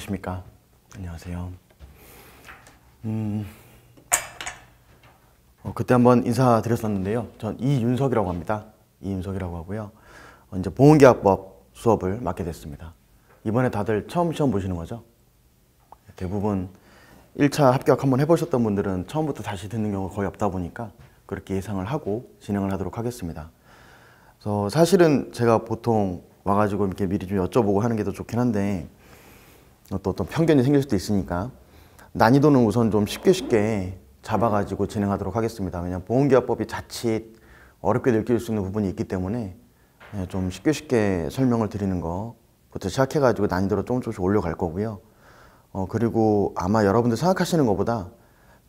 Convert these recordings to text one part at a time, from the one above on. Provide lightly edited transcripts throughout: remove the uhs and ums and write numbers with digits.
안녕하십니까. 안녕하세요. 그때 한번 인사드렸었는데요. 전 이윤석이라고 합니다. 이윤석이라고 하고요. 이제 보험계약법 수업을 맡게 됐습니다. 이번에 다들 처음 시험 보시는 거죠? 대부분 1차 합격 한번 해보셨던 분들은 처음부터 다시 듣는 경우가 거의 없다 보니까 그렇게 예상을 하고 진행을 하도록 하겠습니다. 그래서 사실은 제가 보통 와가지고 이렇게 미리 좀 여쭤보고 하는 게 더 좋긴 한데 또 어떤 편견이 생길 수도 있으니까 난이도는 우선 좀 쉽게 잡아가지고 진행하도록 하겠습니다. 왜냐하면 보험계약법이 자칫 어렵게 느낄 수 있는 부분이 있기 때문에 좀 쉽게 설명을 드리는 것부터 시작해가지고 난이도를 조금씩 올려갈 거고요. 그리고 아마 여러분들 생각하시는 것보다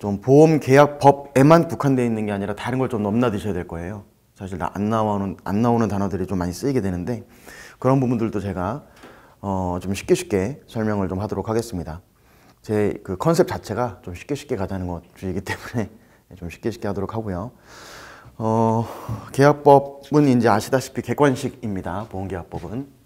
좀 보험계약법에만 국한되어 있는 게 아니라 다른 걸 좀 넘나드셔야 될 거예요. 사실 안 나오는 단어들이 좀 많이 쓰이게 되는데 그런 부분들도 제가 좀 쉽게 설명을 좀 하도록 하겠습니다. 제 그 컨셉 자체가 좀 쉽게 가자는 것 주의이기 때문에 좀 쉽게 하도록 하고요. 계약법은 이제 아시다시피 객관식입니다. 보험계약법은.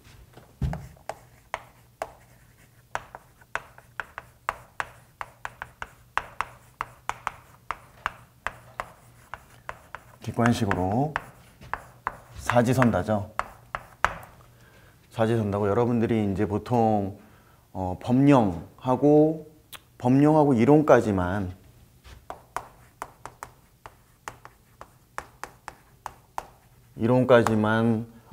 객관식으로 사지선다죠. 사지선다고 여러분들이 이제 보통 법령하고 이론까지만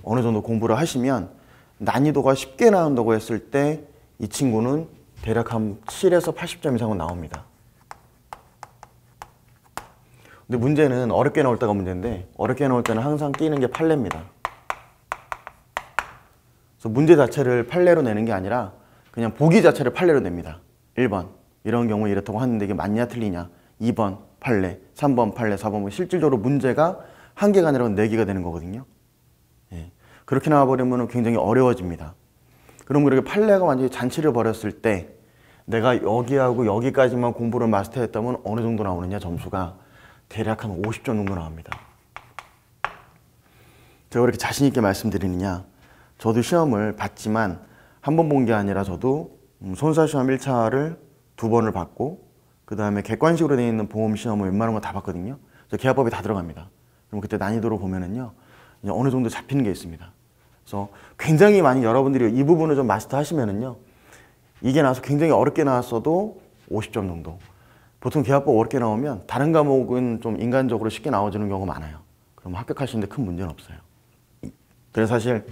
어느 정도 공부를 하시면 난이도가 쉽게 나온다고 했을 때 이 친구는 대략 한 7에서 80점 이상은 나옵니다. 근데 문제는 어렵게 나올 때가 문제인데 어렵게 나올 때는 항상 끼는 게 판례입니다. 그래서 문제 자체를 판례로 내는 게 아니라 그냥 보기 자체를 판례로 냅니다. 1번 이런 경우에 이렇다고 하는데 이게 맞냐 틀리냐, 2번 판례, 3번 판례, 4번 실질적으로 문제가 한 개가 아니라 4개가 되는 거거든요. 그렇게 나와버리면 굉장히 어려워집니다. 그럼 그렇게 판례가 완전히 잔치를 벌였을 때 내가 여기하고 여기까지만 공부를 마스터했다면 어느 정도 나오느냐, 점수가 대략 한 50점 정도 나옵니다. 제가 그렇게 자신 있게 말씀드리느냐, 저도 시험을 봤지만 한 번 본 게 아니라 저도 손사시험 1차를 2번을 봤고 그 다음에 객관식으로 되어 있는 보험시험을 웬만한 거 다 봤거든요. 그래서 계약법이 다 들어갑니다. 그럼 그때 난이도로 보면은요 어느 정도 잡히는 게 있습니다. 그래서 굉장히 많이 여러분들이 이 부분을 좀 마스터 하시면은요 이게 나와서 굉장히 어렵게 나왔어도 50점 정도. 보통 계약법 어렵게 나오면 다른 과목은 좀 인간적으로 쉽게 나와주는 경우가 많아요. 그럼 합격하시는데 큰 문제는 없어요. 그래서 사실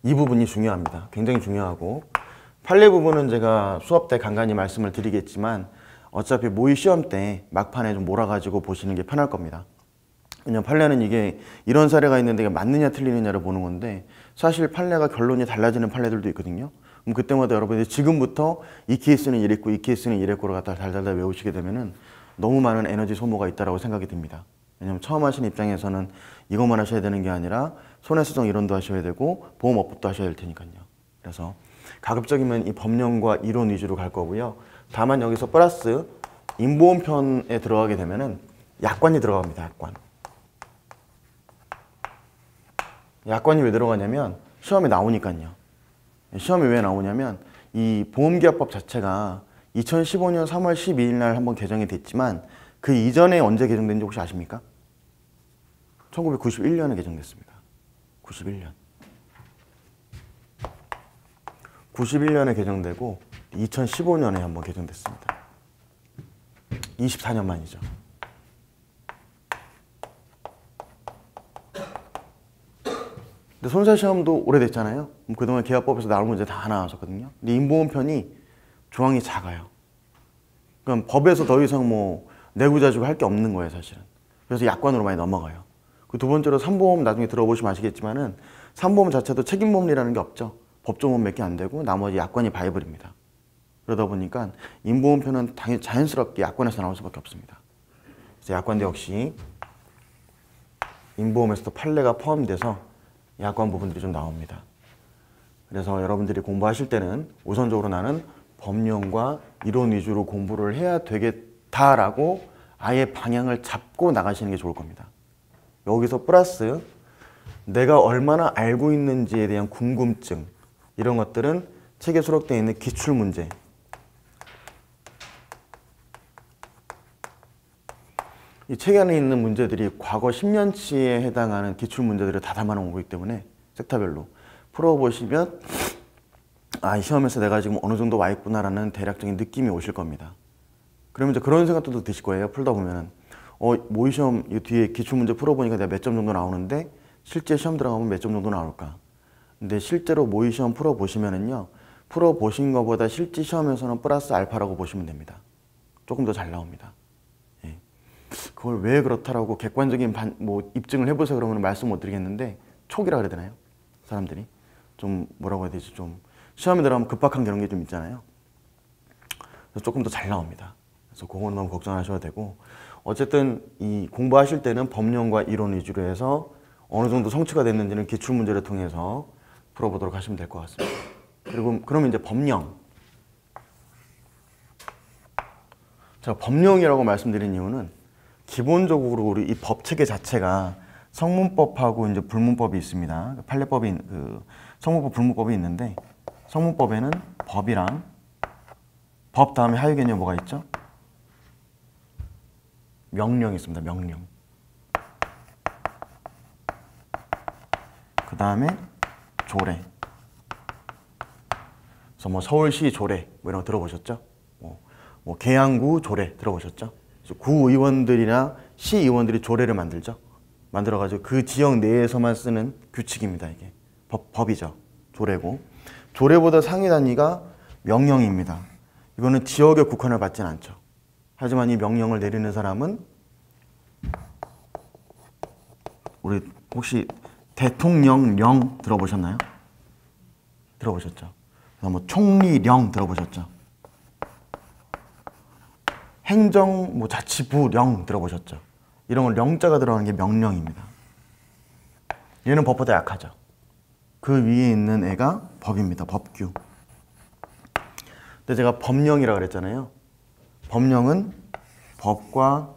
이 부분이 중요합니다. 굉장히 중요하고 판례 부분은 제가 수업 때 간간히 말씀을 드리겠지만 어차피 모의 시험 때 막판에 좀 몰아가지고 보시는 게 편할 겁니다. 왜냐면 판례는 이게 이런 사례가 있는데 이게 맞느냐 틀리느냐를 보는 건데 사실 판례가 결론이 달라지는 판례들도 있거든요. 그럼 그때마다 여러분들이 지금부터 이 케이스는 이랬고 이 케이스는 이랬고를 갖다 달달달 외우시게 되면은 너무 많은 에너지 소모가 있다고 생각이 듭니다. 왜냐면 처음 하시는 입장에서는 이것만 하셔야 되는 게 아니라 손해수정 이론도 하셔야 되고 보험업법도 하셔야 될 테니까요. 그래서 가급적이면 이 법령과 이론 위주로 갈 거고요. 다만 여기서 플러스 인보험편에 들어가게 되면은 약관이 들어갑니다. 약관이 왜 들어가냐면 시험에 나오니까요. 시험에 왜 나오냐면 이 보험계약법 자체가 2015년 3월 12일 날 한번 개정이 됐지만 그 이전에 언제 개정된지 혹시 아십니까? 1991년에 개정됐습니다. 91년에 개정되고 2015년에 한번 개정됐습니다. 24년 만이죠. 근데 손사시험도 오래됐잖아요. 그동안 계약법에서 나올 문제 다 나왔었거든요. 근데 인보험편이 조항이 작아요. 그럼 법에서 더 이상 뭐 내구자주고 할 게 없는 거예요, 사실은. 그래서 약관으로 많이 넘어가요. 그 두 번째로 삼보험 나중에 들어보시면 아시겠지만은 삼보험 자체도 책임보험이라는 게 없죠. 법조문 몇 개 안 되고 나머지 약관이 바이블입니다. 그러다 보니까 인보험편은 당연히 자연스럽게 약관에서 나올 수밖에 없습니다. 그래서 약관도 역시 인보험에서도 판례가 포함돼서 약관 부분들이 좀 나옵니다. 그래서 여러분들이 공부하실 때는 우선적으로 나는 법령과 이론 위주로 공부를 해야 되겠다라고 아예 방향을 잡고 나가시는 게 좋을 겁니다. 여기서 플러스 내가 얼마나 알고 있는지에 대한 궁금증, 이런 것들은 책에 수록되어 있는 기출문제, 이 책 안에 있는 문제들이 과거 10년치에 해당하는 기출문제들을 다 담아놓은 거기 때문에 섹터별로 풀어보시면 이 시험에서 내가 지금 어느 정도 와 있구나라는 대략적인 느낌이 오실 겁니다. 그러면 이제 그런 생각도 드실 거예요. 풀다 보면은 모의시험 이 뒤에 기출문제 풀어보니까 내가 몇 점 정도 나오는데 실제 시험 들어가면 몇 점 정도 나올까? 근데 실제로 모의시험 풀어보시면은요, 풀어보신 것보다 실제 시험에서는 플러스 알파라고 보시면 됩니다. 조금 더 잘 나옵니다. 예. 그걸 왜 그렇다라고 객관적인 입증을 해보세요 그러면 말씀 못 드리겠는데, 촉이라 그래야 되나요? 사람들이 좀 뭐라고 해야 되지, 좀 시험에 들어가면 급박한 그런 게 좀 있잖아요. 그래서 조금 더 잘 나옵니다. 그래서 그건 너무 걱정하셔도 되고, 어쨌든 이 공부하실 때는 법령과 이론 위주로 해서 어느 정도 성취가 됐는지는 기출문제를 통해서 풀어보도록 하시면 될 것 같습니다. 그리고 그러면 이제 법령. 제가 법령이라고 말씀드린 이유는 기본적으로 우리 이 법체계 자체가 성문법하고 이제 불문법이 있습니다. 판례법이 성문법, 불문법이 있는데, 성문법에는 법이랑 법 다음에 하위 개념 뭐가 있죠? 명령이 있습니다. 명령. 그 다음에 조례. 그래서 뭐 서울시 조례 뭐 이런 거 들어보셨죠? 뭐 계양구 조례 들어보셨죠? 구의원들이나 시의원들이 조례를 만들죠. 만들어가지고 그 지역 내에서만 쓰는 규칙입니다. 이게 법이죠. 조례고, 조례보다 상위 단위가 명령입니다. 이거는 지역에 국한을 받지는 않죠. 하지만 이 명령을 내리는 사람은 우리 혹시 대통령령 들어보셨나요? 들어보셨죠? 뭐 총리령 들어보셨죠? 행정 뭐 자치부령 들어보셨죠? 이런 건 령자가 들어가는 게 명령입니다. 얘는 법보다 약하죠. 그 위에 있는 애가 법입니다. 법규. 근데 제가 법령이라고 그랬잖아요. 법령은 법과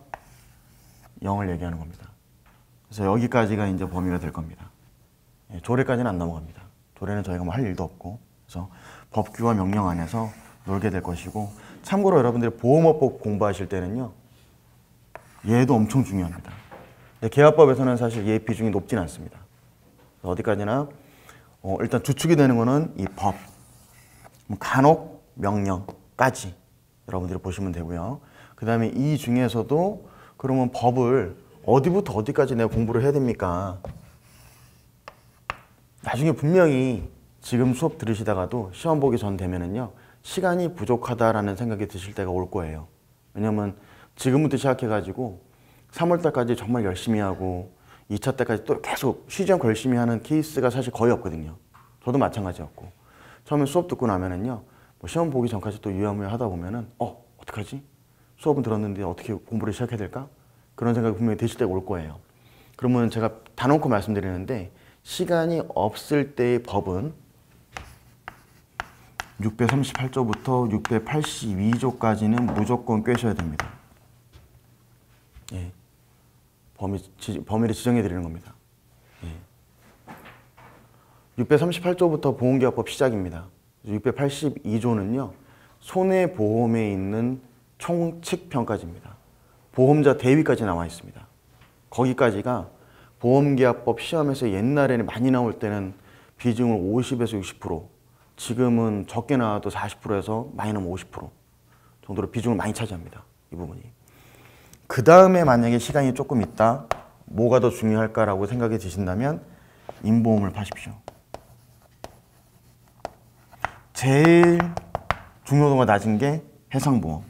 영을 얘기하는 겁니다. 그래서 여기까지가 이제 범위가 될 겁니다. 조례까지는 안 넘어갑니다. 조례는 저희가 뭐 할 일도 없고, 그래서 법규와 명령 안에서 놀게 될 것이고, 참고로 여러분들이 보험업법 공부하실 때는요, 얘도 엄청 중요합니다. 근데 계약법에서는 사실 얘 비중이 높진 않습니다. 어디까지나 일단 주축이 되는 거는 이 법, 간혹 명령까지 여러분들이 보시면 되고요. 그 다음에 이 중에서도 그러면 법을 어디부터 어디까지 내가 공부를 해야 됩니까? 나중에 분명히 지금 수업 들으시다가도 시험 보기 전 되면은요, 시간이 부족하다라는 생각이 드실 때가 올 거예요. 왜냐면 지금부터 시작해가지고 3월달까지 정말 열심히 하고 2차 때까지 또 계속 쉬지 않고 열심히 하는 케이스가 사실 거의 없거든요. 저도 마찬가지였고, 처음에 수업 듣고 나면은요, 뭐 시험 보기 전까지 또 유야무야 하다 보면은 어떡하지? 수업은 들었는데 어떻게 공부를 시작해야 될까? 그런 생각이 분명히 드실 때가 올 거예요. 그러면 제가 단언코 말씀드리는데, 시간이 없을 때의 법은 638조부터 682조까지는 무조건 꿰셔야 됩니다. 예. 범위를 지정해 드리는 겁니다. 예. 638조부터 보험계약법 시작입니다. 682조는요, 손해보험에 있는 총칙평가지입니다. 보험자 대위까지 나와 있습니다. 거기까지가 보험계약법 시험에서 옛날에는 많이 나올 때는 비중을 50에서 60%, 지금은 적게 나와도 40%에서 많이 나오면 50% 정도로 비중을 많이 차지합니다. 이 부분이. 그 다음에 만약에 시간이 조금 있다, 뭐가 더 중요할까라고 생각이 드신다면 임보험을 파십시오. 제일 중요도가 낮은 게 해상보험.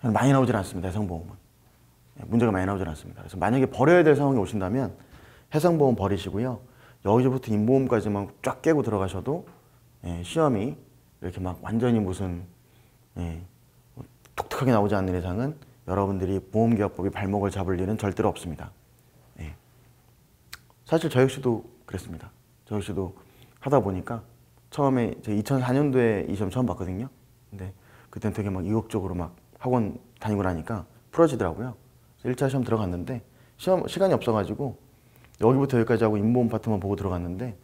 많이 나오질 않습니다. 해상보험은. 문제가 많이 나오질 않습니다. 그래서 만약에 버려야 될 상황이 오신다면 해상보험 버리시고요. 여기서부터 임보험까지만 쫙 깨고 들어가셔도 시험이 이렇게 막 완전히 무슨 독특하게 나오지 않는 이상은 여러분들이 보험계약법이 발목을 잡을 일은 절대로 없습니다. 사실 저 역시도 그랬습니다. 저 역시도 하다 보니까 처음에 제가 2004년도에 이 시험 처음 봤거든요. 근데 그때는 되게 막 의욕적으로 막 학원 다니고 나니까 풀어지더라고요. 1차 시험 들어갔는데 시간이 없어가지고 여기부터 여기까지 하고 인보험 파트만 보고 들어갔는데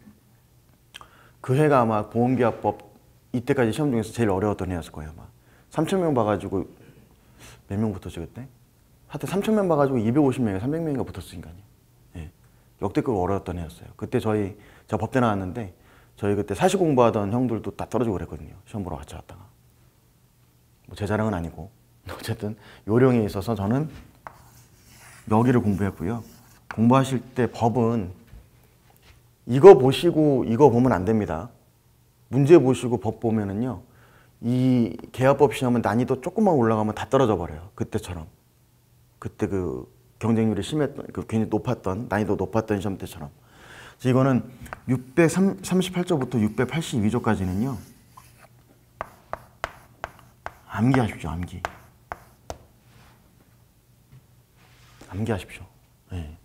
그 해가 아마 보험계약법 이때까지 시험 중에서 제일 어려웠던 해였을 거예요. 아마 3,000명 봐가지고 몇 명 붙었지 그때? 하여튼 3,000명 봐가지고 250명에 300명인가 붙었으니까요. 예. 역대급 어려웠던 해였어요. 그때 저 법대 나왔는데 저희 그때 사시 공부하던 형들도 다 떨어지고 그랬거든요. 시험 보러 같이 왔다가. 뭐 제 자랑은 아니고 어쨌든 요령에 있어서 저는 여기를 공부했고요. 공부하실 때 법은 이거 보시고 이거 보면 안 됩니다. 문제 보시고 법 보면은요. 이 계약법 시험은 난이도 조금만 올라가면 다 떨어져 버려요. 그때처럼. 그때 그 경쟁률이 심했던, 그 괜히 높았던, 난이도 높았던 시험 때처럼. 이거는 638조부터 682조까지는요. 암기하십시오, 암기. 암기하십시오. 네.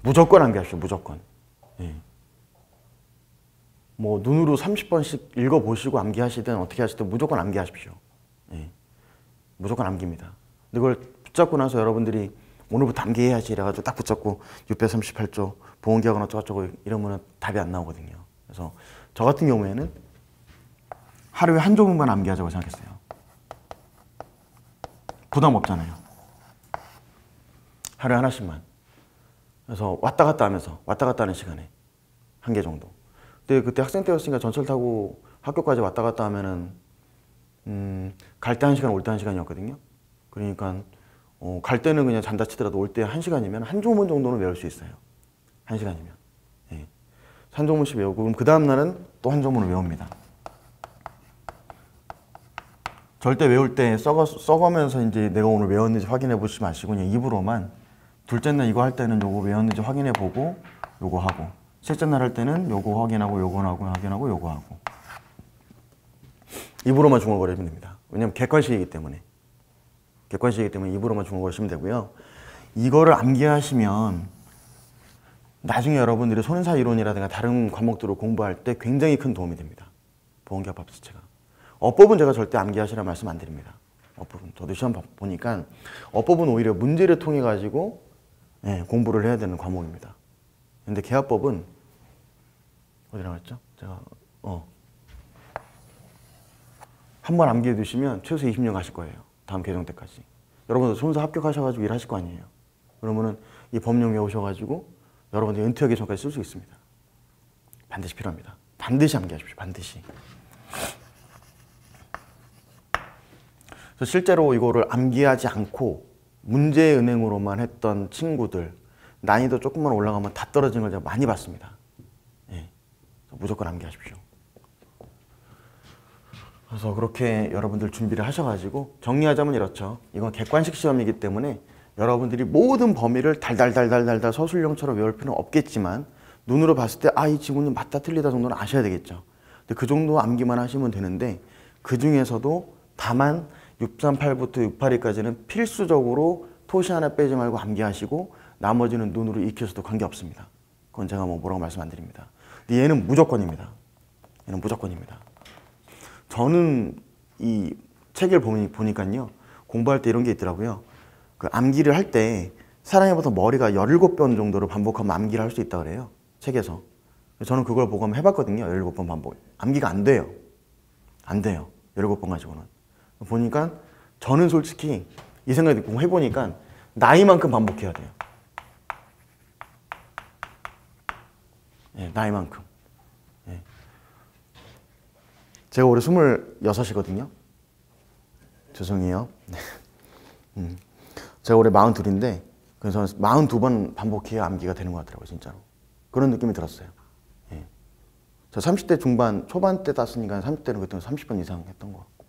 무조건 암기하십시오, 무조건. 네. 뭐 눈으로 30번씩 읽어보시고 암기하시든 어떻게 하시든 무조건 암기하십시오. 네. 무조건 암기입니다. 근데 그걸 붙잡고 나서 여러분들이 오늘부터 암기해야지 이래가지고 딱 붙잡고 638조 보험계약은 어쩌고저쩌고 이러면 답이 안 나오거든요. 그래서 저 같은 경우에는 하루에 한 조문만 암기하자고 생각했어요. 부담 없잖아요. 하루에 하나씩만. 그래서 왔다 갔다 하면서 왔다 갔다 하는 시간에 한 개 정도. 근데 그때 학생 때였으니까 전철 타고 학교까지 왔다 갔다 하면은 갈 때 1시간 올 때 1시간이었거든요. 그러니까 갈 때는 그냥 잔다 치더라도 올 때 1시간이면 한 조문 정도는 외울 수 있어요. 1시간이면. 예. 한 조문씩 외우고 그럼 그 다음 날은 또 한 조문을 외웁니다. 절대 외울 때 써가면서 이제 내가 오늘 외웠는지 확인해 보지 마시고 그냥 입으로만 둘째 날 이거 할 때는 요거 외웠는지 확인해 보고 요거 하고 셋째 날 할 때는 요거 확인하고 요거 하고 확인하고 요거 하고 입으로만 중얼거리면 됩니다. 왜냐면 객관식이기 때문에 입으로만 중얼거리시면 되고요. 이거를 암기하시면 나중에 여러분들이 손해사 이론이라든가 다른 과목들을 공부할 때 굉장히 큰 도움이 됩니다. 보험계약법 자체가. 어법은 제가 절대 암기하시라 말씀 안 드립니다. 어법은 저도 시험 보니까 어법은 오히려 문제를 통해 가지고 공부를 해야 되는 과목입니다. 근데 계약법은 어디 나갔죠? 제가 한 번 암기해 두시면 최소 20년 가실 거예요. 다음 개정 때까지. 여러분들 손사 합격하셔가지고 일하실 거 아니에요. 그러면은 이 법령 외우셔가지고 여러분들 은퇴하기 전까지 쓸 수 있습니다. 반드시 필요합니다. 반드시 암기하십시오. 반드시. 그래서 실제로 이거를 암기하지 않고 문제은행으로만 했던 친구들 난이도 조금만 올라가면 다 떨어진 걸 제가 많이 봤습니다. 예. 무조건 암기하십시오. 그래서 그렇게 여러분들 준비를 하셔가지고 정리하자면 이렇죠. 이건 객관식 시험이기 때문에 여러분들이 모든 범위를 달달달달달달 서술형처럼 외울 필요는 없겠지만 눈으로 봤을 때 이 지문이 맞다 틀리다 정도는 아셔야 되겠죠. 근데 그 정도 암기만 하시면 되는데 그 중에서도 다만 638부터 682까지는 필수적으로 토시 하나 빼지 말고 암기하시고 나머지는 눈으로 익혀서도 관계없습니다. 그건 제가 뭐라고 말씀 안 드립니다. 근데 얘는 무조건입니다. 얘는 무조건입니다. 저는 이 책을 보니까요. 공부할 때 이런 게 있더라고요. 그 암기를 할 때 사람이보다 머리가 17번 정도로 반복하면 암기를 할 수 있다고 그래요. 책에서. 저는 그걸 보고 한번 해봤거든요. 17번 반복. 암기가 안 돼요. 안 돼요. 17번 가지고는. 보니까 저는 솔직히 이 생각이 들고 해보니까 나이만큼 반복해야 돼요. 예, 나이만큼. 예. 제가 올해 26이거든요. 죄송해요. 제가 올해 42인데 그래서 42번 반복해야 암기가 되는 것 같더라고요. 진짜로. 그런 느낌이 들었어요. 예. 저 30대 중반, 초반 때 땄으니까 30대는 그때 30번 이상 했던 것 같고.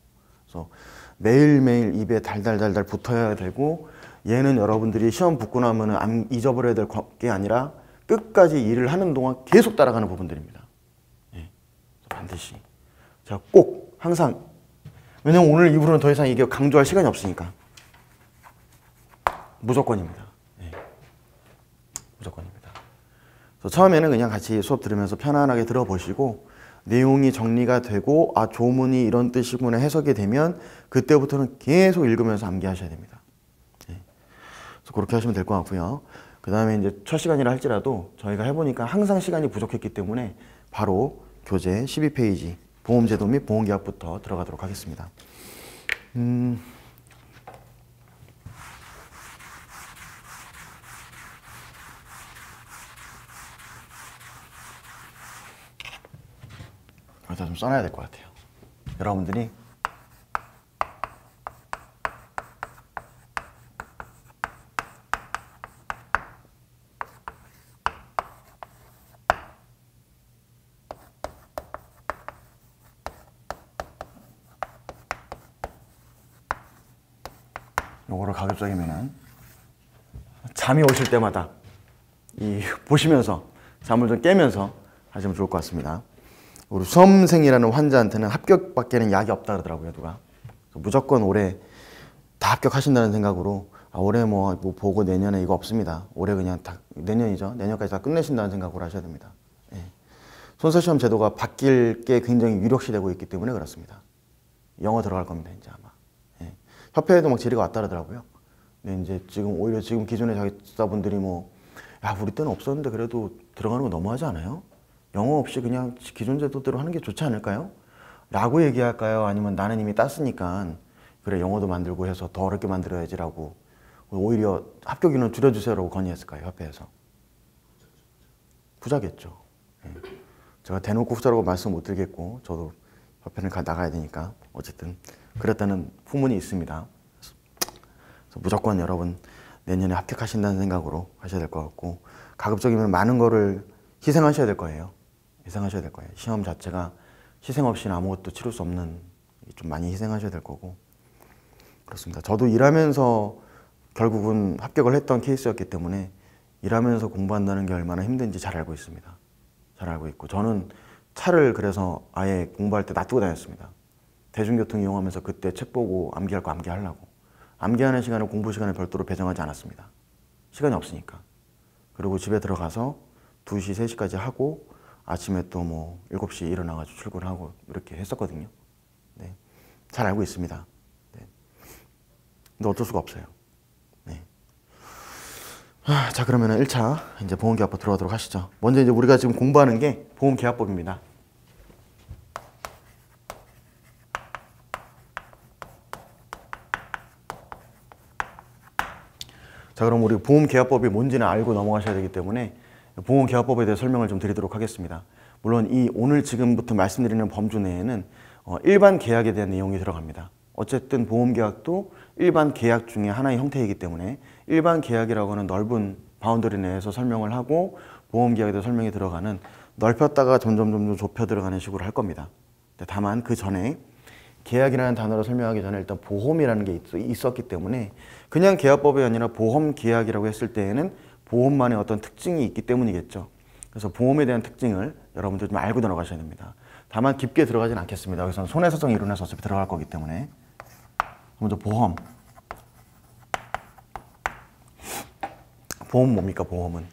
그래서 매일매일 입에 달달달달 붙어야 되고 얘는 여러분들이 시험 붙고 나면 잊어버려야 될 게 아니라 끝까지 일을 하는 동안 계속 따라가는 부분들입니다. 예. 반드시. 제가 꼭 항상 왜냐면 오늘 이후로는 더 이상 이게 강조할 시간이 없으니까 무조건입니다. 예. 무조건입니다. 그래서 처음에는 그냥 같이 수업 들으면서 편안하게 들어보시고 내용이 정리가 되고 조문이 이런 뜻이구나 해석이 되면 그때부터는 계속 읽으면서 암기하셔야 됩니다. 예. 그렇게 하시면 될 것 같고요. 그 다음에 이제 첫 시간이라 할지라도 저희가 해보니까 항상 시간이 부족했기 때문에 바로 교재 12페이지 보험제도 및 보험계약부터 들어가도록 하겠습니다. 여기다 좀 써놔야 될 것 같아요. 여러분들이 요거를 가급적이면은 잠이 오실 때마다 보시면서 잠을 좀 깨면서 하시면 좋을 것 같습니다. 우리 수험생이라는 환자한테는 합격밖에는 약이 없다 그러더라고요, 누가. 무조건 올해 다 합격하신다는 생각으로 올해 뭐 보고 내년에 이거 없습니다. 올해 그냥 다 내년이죠. 내년까지 다 끝내신다는 생각으로 하셔야 됩니다. 예. 손사시험 제도가 바뀔 게 굉장히 유력시되고 있기 때문에 그렇습니다. 영어 들어갈 겁니다, 이제 아마. 예. 협회에도 막 질의가 왔다 그러더라고요. 근데 이제 오히려 지금 기존의 자격자분들이 야, 우리 때는 없었는데 그래도 들어가는 거 너무하지 않아요? 영어 없이 그냥 기존 제도대로 하는 게 좋지 않을까요? 라고 얘기할까요? 아니면 나는 이미 땄으니까 그래 영어도 만들고 해서 더 어렵게 만들어야지라고 오히려 합격 인원 줄여주세요라고 건의했을까요? 협회에서. 부자겠죠. 예. 제가 대놓고 후자라고 말씀 못 드리겠고 저도 협회는 나가야 되니까 어쨌든 그랬다는 후문이 있습니다. 그래서 무조건 여러분 내년에 합격하신다는 생각으로 하셔야 될 것 같고 가급적이면 많은 거를 희생하셔야 될 거예요. 희생하셔야 될 거예요. 시험 자체가 희생 없이는 아무것도 치를 수 없는 좀 많이 희생하셔야 될 거고 그렇습니다. 저도 일하면서 결국은 합격을 했던 케이스였기 때문에 일하면서 공부한다는 게 얼마나 힘든지 잘 알고 있습니다. 잘 알고 있고 저는 차를 그래서 아예 공부할 때 놔두고 다녔습니다. 대중교통 이용하면서 그때 책 보고 암기할 거 암기하려고. 암기하는 시간을 공부 시간을 별도로 배정하지 않았습니다. 시간이 없으니까. 그리고 집에 들어가서 2시, 3시까지 하고 아침에 또 7시에 일어나가지고 출근을 하고 이렇게 했었거든요. 네. 잘 알고 있습니다. 네. 근데 어쩔 수가 없어요. 네. 자, 그러면 1차 이제 보험계약법 들어가도록 하시죠. 먼저 이제 우리가 지금 공부하는 게 보험계약법입니다. 자, 그럼 우리 보험계약법이 뭔지는 알고 넘어가셔야 되기 때문에 보험계약법에 대해 설명을 좀 드리도록 하겠습니다. 물론 오늘 지금부터 말씀드리는 범주 내에는 일반 계약에 대한 내용이 들어갑니다. 어쨌든 보험계약도 일반 계약 중에 하나의 형태이기 때문에 일반 계약이라고 하는 넓은 바운더리 내에서 설명을 하고 보험계약에 대해 설명이 들어가는 넓혔다가 점점 좁혀 들어가는 식으로 할 겁니다. 다만 그 전에 계약이라는 단어로 설명하기 전에 일단 보험이라는 게 있었기 때문에 그냥 계약법이 아니라 보험계약이라고 했을 때에는 보험만의 어떤 특징이 있기 때문이겠죠. 그래서 보험에 대한 특징을 여러분들 좀 알고 들어가셔야 됩니다. 다만 깊게 들어가진 않겠습니다. 여기서는 손해사정 이론에서 어차피 들어갈 거기 때문에. 먼저 보험. 보험 뭡니까? 보험은.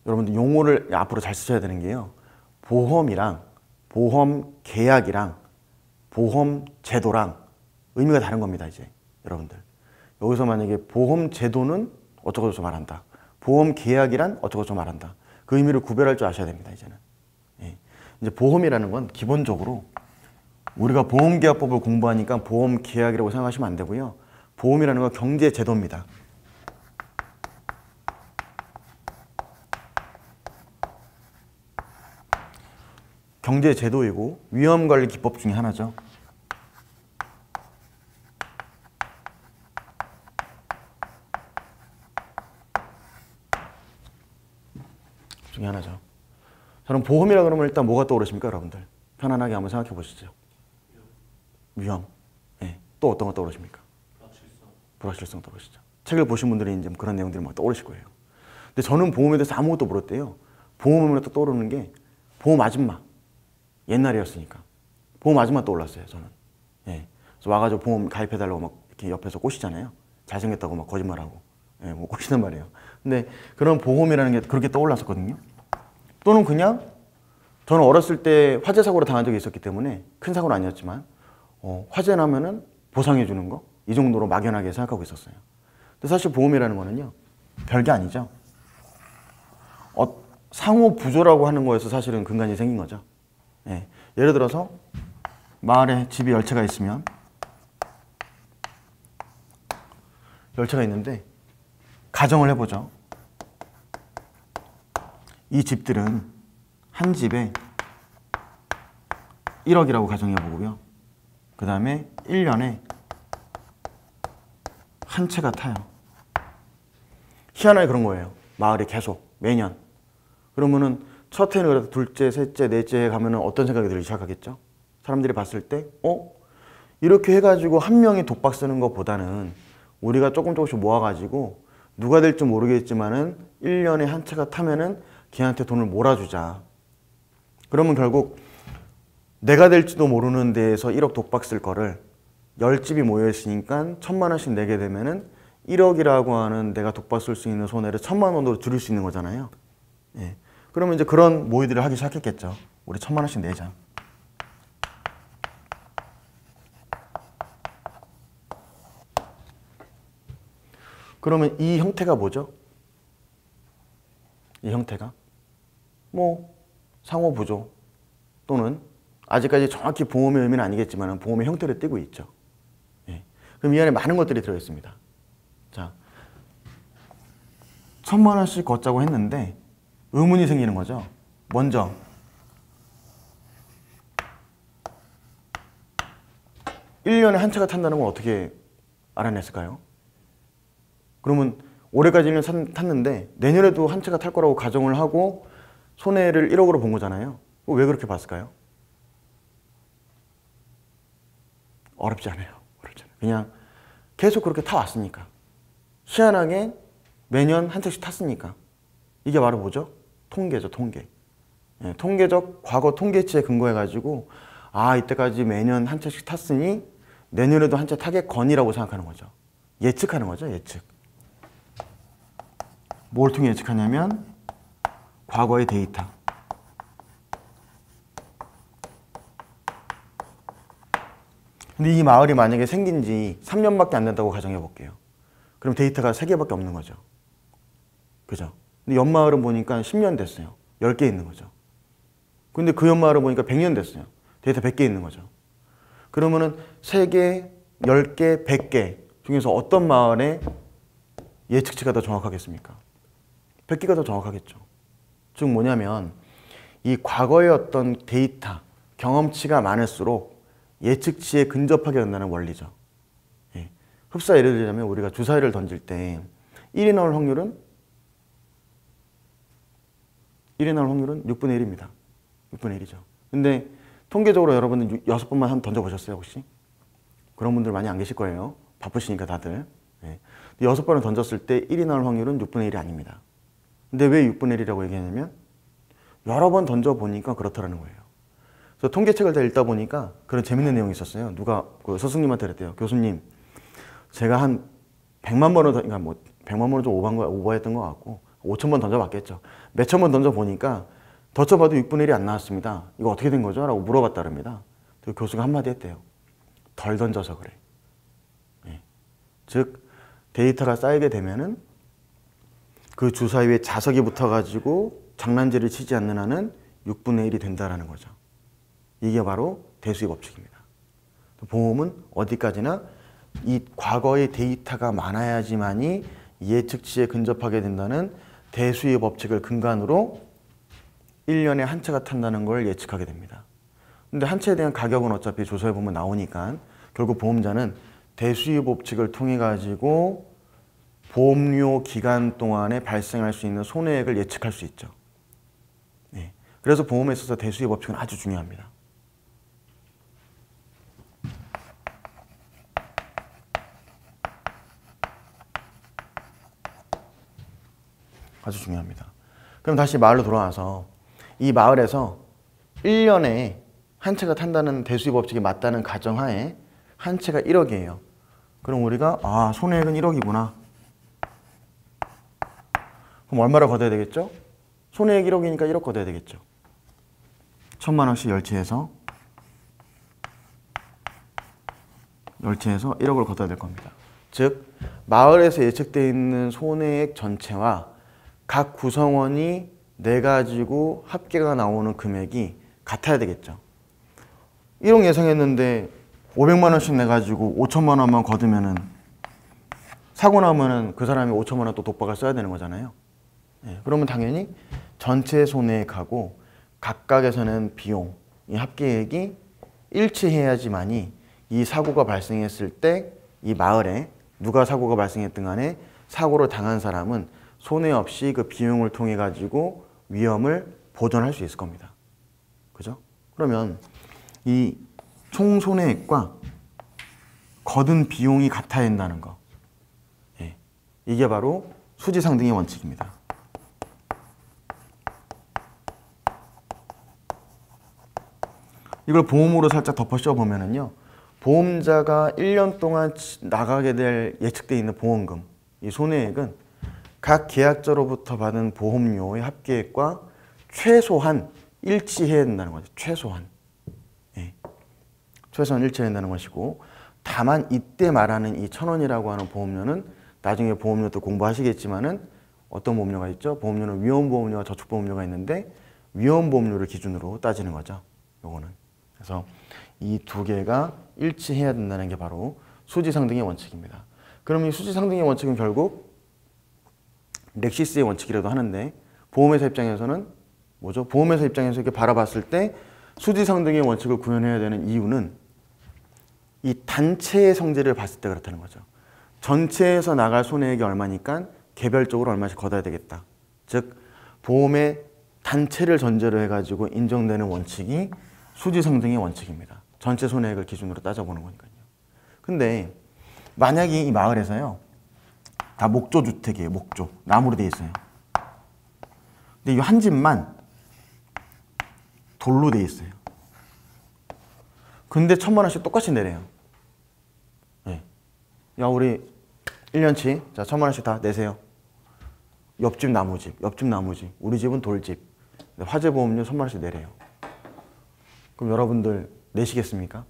여러분들 용어를 앞으로 잘 쓰셔야 되는 게요. 보험이랑 보험계약이랑 보험제도랑 의미가 다른 겁니다. 이제 여러분들. 여기서 만약에 보험제도는 어쩌고저쩌고 말한다. 보험계약이란 어쩌고저쩌고 말한다. 그 의미를 구별할 줄 아셔야 됩니다. 이제는. 예. 이제 보험이라는 건 기본적으로 우리가 보험계약법을 공부하니까 보험계약이라고 생각하시면 안 되고요. 보험이라는 건 경제제도입니다. 경제제도이고 위험관리 기법 중에 하나죠. 중에 하나죠. 저는 보험이라 그러면 일단 뭐가 떠오르십니까, 여러분들? 편안하게 한번 생각해 보시죠. 위험. 네. 또 어떤 거 떠오르십니까? 불확실성 떠오르시죠. 책을 보신 분들이 이제 그런 내용들이 막 떠오르실 거예요. 근데 저는 보험에 대해서 아무것도 모르었대요. 보험하면 또 떠오르는 게 보험 아줌마. 옛날이었으니까. 보험 아줌마 떠올랐어요, 저는. 예. 그래서 와가지고 보험 가입해달라고 막 이렇게 옆에서 꼬시잖아요. 잘생겼다고 막 거짓말하고. 예, 뭐 꼬시단 말이에요. 근데 그런 보험이라는 게 그렇게 떠올랐었거든요. 또는 그냥 저는 어렸을 때 화재 사고를 당한 적이 있었기 때문에 큰 사고는 아니었지만 화재 나면은 보상해 주는 거 이 정도로 막연하게 생각하고 있었어요. 근데 사실 보험이라는 거는요, 별게 아니죠. 상호 부조라고 하는 거에서 사실은 근간이 생긴 거죠. 예. 예를 들어서 마을에 집이 10채가 있으면, 있는데 가정을 해보죠. 이 집들은 한 집에 1억이라고 가정해보고요. 그 다음에 1년에 한 채가 타요. 희한하게 그런 거예요. 마을이 계속 매년. 그러면은 첫 해는 그래도 둘째, 셋째, 넷째 가면은 어떤 생각이 들기 시작하겠죠? 사람들이 봤을 때, 이렇게 해가지고 한 명이 독박 쓰는 것보다는 우리가 조금씩 모아가지고 누가 될지 모르겠지만은 1년에 한 채가 타면은 걔한테 돈을 몰아주자. 그러면 결국 내가 될지도 모르는 데에서 1억 독박 쓸 거를 10집이 모여있으니까 1,000만 원씩 내게 되면은 1억이라고 하는 내가 독박 쓸 수 있는 손해를 1,000만 원으로 줄일 수 있는 거잖아요. 예. 그러면 이제 그런 모의들을 하기 시작했겠죠. 우리 1,000만 원씩 내자. 그러면 이 형태가 뭐죠? 이 형태가 상호 부조 또는 아직까지 정확히 보험의 의미는 아니겠지만 보험의 형태를 띠고 있죠. 예. 그럼 이 안에 많은 것들이 들어있습니다. 자, 1,000만 원씩 걷자고 했는데 의문이 생기는 거죠. 먼저 (1년에) 한 채가 탄다는 걸 어떻게 알아냈을까요? 그러면 올해까지 1년 탔는데 내년에도 한 채가 탈 거라고 가정을 하고 손해를 1억으로 본 거잖아요. 왜 그렇게 봤을까요? 어렵지 않아요. 그냥 계속 그렇게 타왔으니까. 희한하게 매년 한 채씩 탔으니까. 이게 바로 뭐죠? 통계죠, 통계. 예, 통계적 과거 통계치에 근거해가지고 이때까지 매년 한 채씩 탔으니 내년에도 한 채 타겠거니라고 생각하는 거죠. 예측하는 거죠, 예측. 뭘 통해 예측하냐면 과거의 데이터. 근데 이 마을이 만약에 생긴 지 3년밖에 안 된다고 가정해 볼게요. 그럼 데이터가 3개밖에 없는 거죠. 그죠? 근데 옆마을은 보니까 10년 됐어요. 10개 있는 거죠. 근데 그 옆마을은 보니까 100년 됐어요. 데이터 100개 있는 거죠. 그러면은 3개, 10개, 100개 중에서 어떤 마을의 예측치가 더 정확하겠습니까? 100개가 더 정확하겠죠. 즉 뭐냐면 이 과거의 어떤 데이터, 경험치가 많을수록 예측치에 근접하게 된다는 원리죠. 예. 흡사 예를 들자면 우리가 주사위를 던질 때 1이 나올 확률은 6분의 1입니다. 6분의 1이죠. 근데 통계적으로 여러분들 6번만 한번 던져보셨어요, 혹시? 그런 분들 많이 안 계실 거예요. 바쁘시니까 다들. 예. 6번을 던졌을 때 1이 나올 확률은 6분의 1이 아닙니다. 근데 왜 6분의 1이라고 얘기하냐면 여러 번 던져보니까 그렇다는 거예요. 그래서 통계책을 다 읽다 보니까 그런 재밌는 내용이 있었어요. 누가 그 스승님한테 그랬대요. 교수님, 제가 한 100만 번을, 그러니까 100만 번은 좀 오버했던 것 같고 5,000번 던져봤겠죠. 몇천 번 던져보니까 더 쳐봐도 6분의 1이 안 나왔습니다. 이거 어떻게 된 거죠? 라고 물어봤다 그럽니다. 그 교수가 한마디 했대요. 덜 던져서 그래. 예. 즉 데이터가 쌓이게 되면은 그 주사위에 자석이 붙어가지고 장난질을 치지 않는 한은 6분의 1이 된다는 거죠. 이게 바로 대수의 법칙입니다. 보험은 어디까지나 이 과거의 데이터가 많아야지만이 예측치에 근접하게 된다는 대수의 법칙을 근간으로 1년에 한 채가 탄다는 걸 예측하게 됩니다. 근데 한 채에 대한 가격은 어차피 조사해 보면 나오니까 결국 보험자는 대수의 법칙을 통해 가지고 보험료 기간 동안에 발생할 수 있는 손해액을 예측할 수 있죠. 네. 그래서 보험에 있어서 대수의 법칙은 아주 중요합니다. 아주 중요합니다. 그럼 다시 마을로 돌아와서 이 마을에서 1년에 한 채가 탄다는 대수의 법칙이 맞다는 가정하에 한 채가 1억이에요. 그럼 우리가 손해액은 1억이구나. 그럼 얼마를 걷어야 되겠죠? 손해액 1억이니까 1억 걷어야 되겠죠. 1,000만 원씩 10채에서 1억을 걷어야 될 겁니다. 즉 마을에서 예측되어 있는 손해액 전체와 각 구성원이 내 가지고 합계가 나오는 금액이 같아야 되겠죠. 1억 예상했는데 500만 원씩 내가지고 5천만 원만 거두면은 사고 나면은 그 사람이 5천만 원 또 독박을 써야 되는 거잖아요. 그러면 당연히 전체 손해액하고 각각에서는 비용, 이 합계액이 일치해야지만이 이 사고가 발생했을 때 이 마을에 누가 사고가 발생했든 간에 사고를 당한 사람은 손해 없이 그 비용을 통해 가지고 위험을 보전할 수 있을 겁니다. 그죠? 그러면 이 총 손해액과 거둔 비용이 같아야 한다는 거. 이게 바로 수지상등의 원칙입니다. 이걸 보험으로 살짝 덮어 씌워보면은요, 보험자가 1년 동안 나가게 될 예측되어 있는 보험금, 이 손해액은 각 계약자로부터 받은 보험료의 합계액과 최소한 일치해야 된다는 거죠. 최소한. 최소한 일치해야 된다는 것이고, 다만 이때 말하는 이 1,000원이라고 하는 보험료는 나중에 보험료도 공부하시겠지만은 어떤 보험료가 있죠? 보험료는 위험보험료와 저축보험료가 있는데 위험보험료를 기준으로 따지는 거죠. 요거는. 그래서 이 두 개가 일치해야 된다는 게 바로 수지상등의 원칙입니다. 그럼 이 수지상등의 원칙은 결국 렉시스의 원칙이라도 하는데 보험회사 입장에서는 뭐죠? 보험회사 입장에서 이렇게 바라봤을 때 수지상등의 원칙을 구현해야 되는 이유는 이 단체의 성질을 봤을 때 그렇다는 거죠. 전체에서 나갈 손해액이 얼마니까 개별적으로 얼마씩 걷어야 되겠다. 즉 보험의 단체를 전제로 해가지고 인정되는 원칙이 수지상등의 원칙입니다. 전체 손해액을 기준으로 따져보는 거니까요. 근데 만약에 이 마을에서요, 다 목조주택이에요. 목조. 나무로 돼 있어요. 근데 이 한 집만 돌로 돼 있어요. 근데 1,000만 원씩 똑같이 내래요. 야, 우리 1년치, 자, 1,000만 원씩 다 내세요. 옆집 나무집, 옆집 나무집, 우리 집은 돌집. 화재보험료 1,000만 원씩 내래요. 그럼 여러분들 내시겠습니까?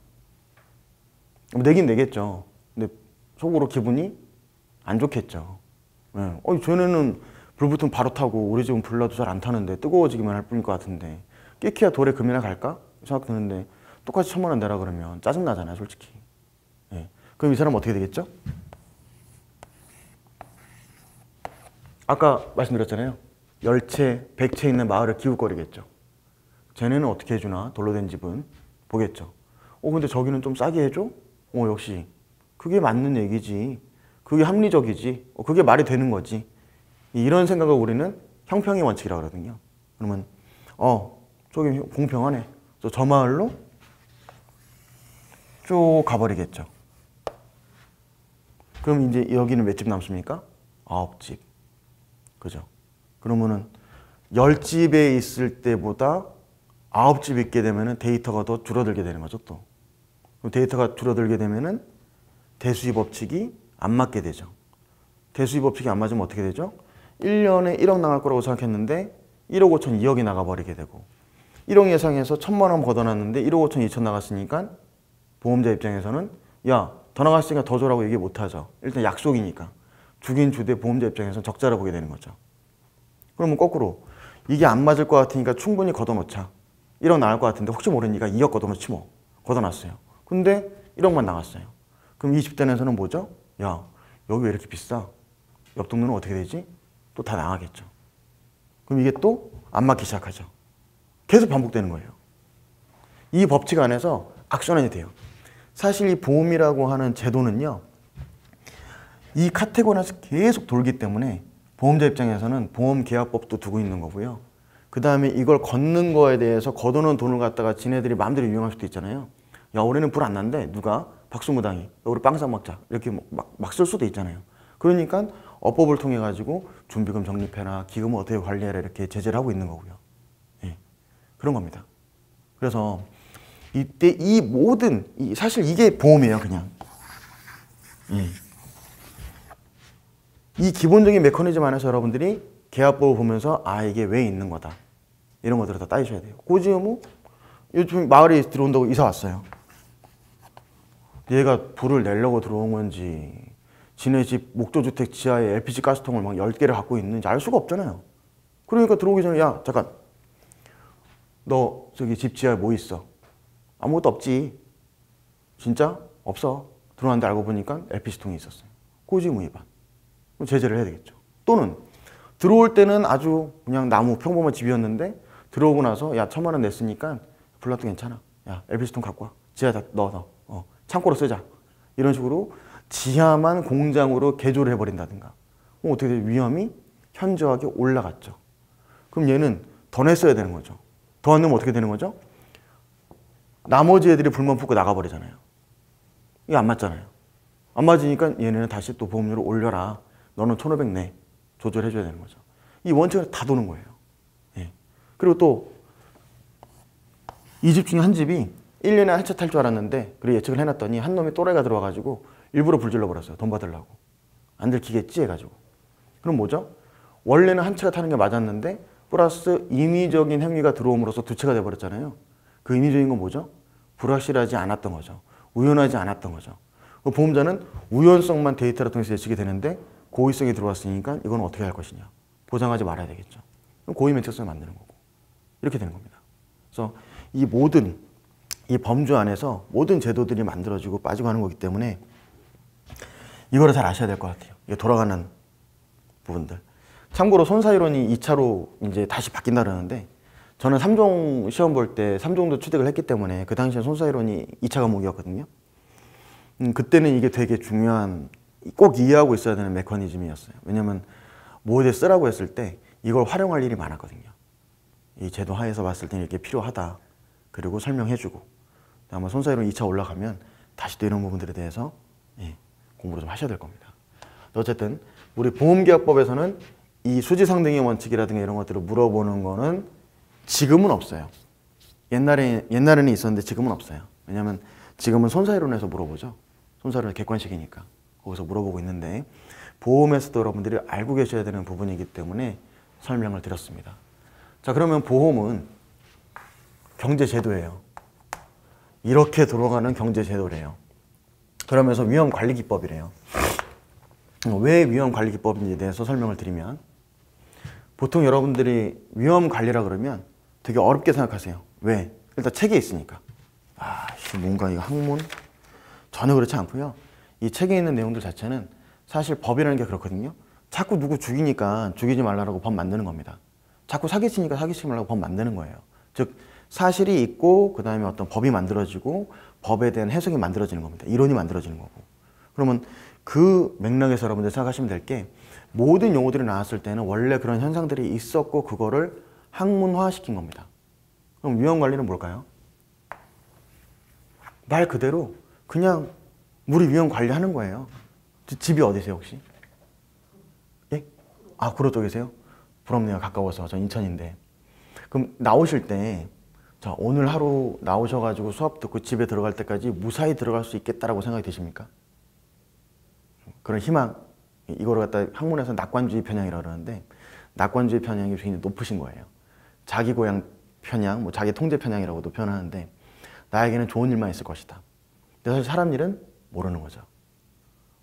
내긴 내겠죠. 근데 속으로 기분이 안 좋겠죠. 쟤네는 불 붙으면 바로 타고 우리 집은 불 나도 잘 안 타는데 뜨거워지기만 할 뿐일 것 같은데 끼키야 돌에 금이나 갈까? 생각 드는데 똑같이 1,000만 원 내라 그러면 짜증나잖아요, 솔직히. 그럼 이 사람은 어떻게 되겠죠? 아까 말씀드렸잖아요. 10채, 100채 있는 마을을 기웃거리겠죠. 쟤네는 어떻게 해주나? 돌로 된 집은 보겠죠. 근데 저기는 좀 싸게 해줘? 역시 그게 맞는 얘기지. 그게 합리적이지. 그게 말이 되는 거지. 이런 생각을 우리는 형평의 원칙이라고 그러거든요. 그러면 저기 공평하네. 저 마을로 쭉 가버리겠죠. 그럼 이제 여기는 몇 집 남습니까? 9집. 그죠? 그러면은 10집에 있을 때보다 9집 있게 되면은 데이터가 더 줄어들게 되는 거죠, 또. 그럼 데이터가 줄어들게 되면은 대수의 법칙이 안 맞게 되죠. 대수의 법칙이 안 맞으면 어떻게 되죠? 1년에 1억 나갈 거라고 생각했는데 1억 5천, 2억이 나가버리게 되고 1억 예상해서 1,000만 원 걷어놨는데 1억 5천, 2천 나갔으니까 보험자 입장에서는 야, 더 나갔으니까 더 줘라고 얘기 못 하죠. 일단 약속이니까. 주긴 주되 보험자 입장에서는 적자를 보게 되는 거죠. 그러면 거꾸로 이게 안 맞을 것 같으니까 충분히 걷어놓자. 1억 나갈 것 같은데 혹시 모르니까 2억 걷어놓지 뭐. 걷어놨어요. 근데 1억만 나갔어요. 그럼 이 집단에서는 뭐죠? 야, 여기 왜 이렇게 비싸? 옆 동네는 어떻게 되지? 또 다 나가겠죠. 그럼 이게 또 안 맞기 시작하죠. 계속 반복되는 거예요. 이 법칙 안에서 악순환이 돼요. 사실 이 보험이라고 하는 제도는요, 이 카테고리에서 계속 돌기 때문에 보험자 입장에서는 보험계약법도 두고 있는 거고요. 그 다음에 이걸 걷는 거에 대해서 걷어놓은 돈을 갖다가 지네들이 마음대로 이용할 수도 있잖아요. 야, 올해는 불 안 난대. 누가? 박수무당이. 우리 빵 사 먹자. 이렇게 막 쓸 수도 있잖아요. 그러니까 어법을 통해 가지고 준비금 적립해라, 기금을 어떻게 관리해라 이렇게 제재를 하고 있는 거고요. 그런 겁니다. 그래서 이때 이 모든 사실 이게 보험이에요, 그냥. 이 기본적인 메커니즘 안에서 여러분들이 계약법을 보면서 이게 왜 있는 거다. 이런 것들을 다 따지셔야 돼요. 고지음은 요즘 마을에 들어온다고 이사 왔어요. 얘가 불을 내려고 들어온 건지 지네 집 목조주택 지하에 LPG 가스통을 막 10개를 갖고 있는지 알 수가 없잖아요. 그러니까 들어오기 전에 야 잠깐 너 저기 집 지하에 뭐 있어? 아무것도 없지. 진짜? 없어. 들어왔는데 알고 보니까 LPG통이 있었어요. 고지무위반. 그럼 제재를 해야 되겠죠. 또는 들어올 때는 아주 그냥 나무 평범한 집이었는데 들어오고 나서 야 1,000만 원 냈으니까 불났도 괜찮아. 야 LPG통 갖고 와. 지하에다 넣어. 창고로 쓰자. 이런 식으로 지하만 공장으로 개조를 해버린다든가. 그럼 어떻게 돼요? 위험이 현저하게 올라갔죠. 그럼 얘는 더 냈어야 되는 거죠. 더 안 내면 어떻게 되는 거죠? 나머지 애들이 불만 품고 나가버리잖아요. 이게 안 맞잖아요. 안 맞으니까 얘네는 다시 또 보험료를 올려라. 너는 1,500 내. 조절해줘야 되는 거죠. 이 원칙을 다 도는 거예요. 예. 그리고 또 이 집 중에 한 집이 1년에 한 채 탈 줄 알았는데 그리고 예측을 해놨더니 한 놈이 또라이가 들어와가지고 일부러 불질러 버렸어요. 돈 받으려고. 안 들키겠지 해가지고. 그럼 뭐죠? 원래는 한 채가 타는 게 맞았는데 플러스 인위적인 행위가 들어옴으로써 두 채가 돼버렸잖아요. 그 인위적인 건 뭐죠? 불확실하지 않았던 거죠. 우연하지 않았던 거죠. 그 보험자는 우연성만 데이터를 통해서 예측이 되는데 고의성이 들어왔으니까 이건 어떻게 할 것이냐. 보장하지 말아야 되겠죠. 그럼 고의 매체성을 만드는 거고. 이렇게 되는 겁니다. 그래서 이 모든 이 범주 안에서 모든 제도들이 만들어지고 빠지고 하는 거기 때문에 이거를 잘 아셔야 될 것 같아요. 이게 돌아가는 부분들. 참고로 손사이론이 2차로 이제 다시 바뀐다 그러는데 저는 3종 시험 볼 때 3종도 취득을 했기 때문에 그 당시에 손사이론이 2차 과목이었거든요. 그때는 이게 되게 중요한 꼭 이해하고 있어야 되는 메커니즘이었어요. 왜냐면 모의에 쓰라고 했을 때 이걸 활용할 일이 많았거든요. 이 제도 하에서 봤을 때는 이게 필요하다. 그리고 설명해주고 아마 손사이론 2차 올라가면 다시 또 이런 부분들에 대해서 공부를 좀 하셔야 될 겁니다. 어쨌든 우리 보험계약법에서는 이 수지상등의 원칙이라든가 이런 것들을 물어보는 거는 지금은 없어요. 옛날에는 있었는데 지금은 없어요. 왜냐하면 지금은 손사이론에서 물어보죠. 손사이론은 객관식이니까 거기서 물어보고 있는데 보험에서도 여러분들이 알고 계셔야 되는 부분이기 때문에 설명을 드렸습니다. 자, 그러면 보험은 경제제도예요. 이렇게 돌아가는 경제제도래요. 그러면서 위험관리기법이래요. 왜 위험관리기법인지에 대해서 설명을 드리면 보통 여러분들이 위험관리라 그러면 되게 어렵게 생각하세요. 왜? 일단 책에 있으니까. 뭔가 이거 학문? 전혀 그렇지 않고요. 이 책에 있는 내용들 자체는 사실 법이라는 게 그렇거든요. 자꾸 누구 죽이니까 죽이지 말라고 법 만드는 겁니다. 자꾸 사기치니까 사기치지 말라고 법 만드는 거예요. 즉 사실이 있고 그 다음에 어떤 법이 만들어지고 법에 대한 해석이 만들어지는 겁니다. 이론이 만들어지는 거고. 그러면 그 맥락에서 여러분들 생각하시면 될 게 모든 용어들이 나왔을 때는 원래 그런 현상들이 있었고 그거를 학문화시킨 겁니다. 그럼 위험관리는 뭘까요? 말 그대로 그냥 우리 위험관리하는 거예요. 집이 어디세요 혹시? 예? 구로 쪽이세요? 부럽네요. 가까워서. 저 인천인데. 그럼 나오실 때 자, 오늘 하루 나오셔가지고 수업 듣고 집에 들어갈 때까지 무사히 들어갈 수 있겠다라고 생각이 드십니까? 그런 희망, 이거를 갖다 학문에서 낙관주의 편향이라고 그러는데 낙관주의 편향이 굉장히 높으신 거예요. 자기 고향 편향, 뭐 자기 통제 편향이라고도 표현하는데 나에게는 좋은 일만 있을 것이다. 근데 사실 사람 일은 모르는 거죠.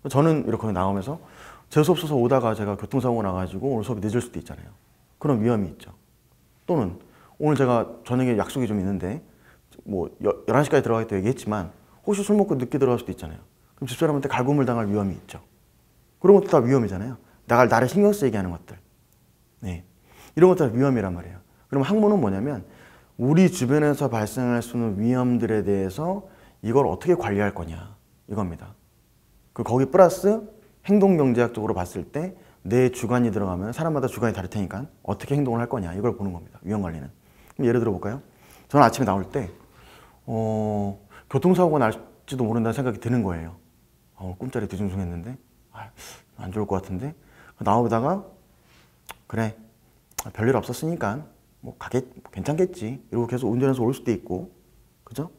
저는 이렇게 나오면서 재수없어서 오다가 제가 교통사고 나가지고 오늘 수업이 늦을 수도 있잖아요. 그런 위험이 있죠. 또는 오늘 제가 저녁에 약속이 좀 있는데 뭐 11시까지 들어가겠다고 얘기했지만 혹시 술 먹고 늦게 들어갈 수도 있잖아요. 그럼 집사람한테 갈굼을 당할 위험이 있죠. 그런 것도 다 위험이잖아요. 나를 신경 쓰게 하는 것들. 네. 이런 것도 다 위험이란 말이에요. 그럼 학문은 뭐냐면 우리 주변에서 발생할 수 있는 위험들에 대해서 이걸 어떻게 관리할 거냐 이겁니다. 거기 플러스 행동경제학적으로 봤을 때 내 주관이 들어가면 사람마다 주관이 다를 테니까 어떻게 행동을 할 거냐 이걸 보는 겁니다. 위험관리는. 그럼 예를 들어 볼까요? 저는 아침에 나올 때 교통사고가 날지도 모른다는 생각이 드는 거예요. 꿈자리 뒤숭숭했는데 안 좋을 것 같은데 나오다가 그래 별일 없었으니까 뭐 괜찮겠지 이러고 계속 운전해서 올 수도 있고 그죠?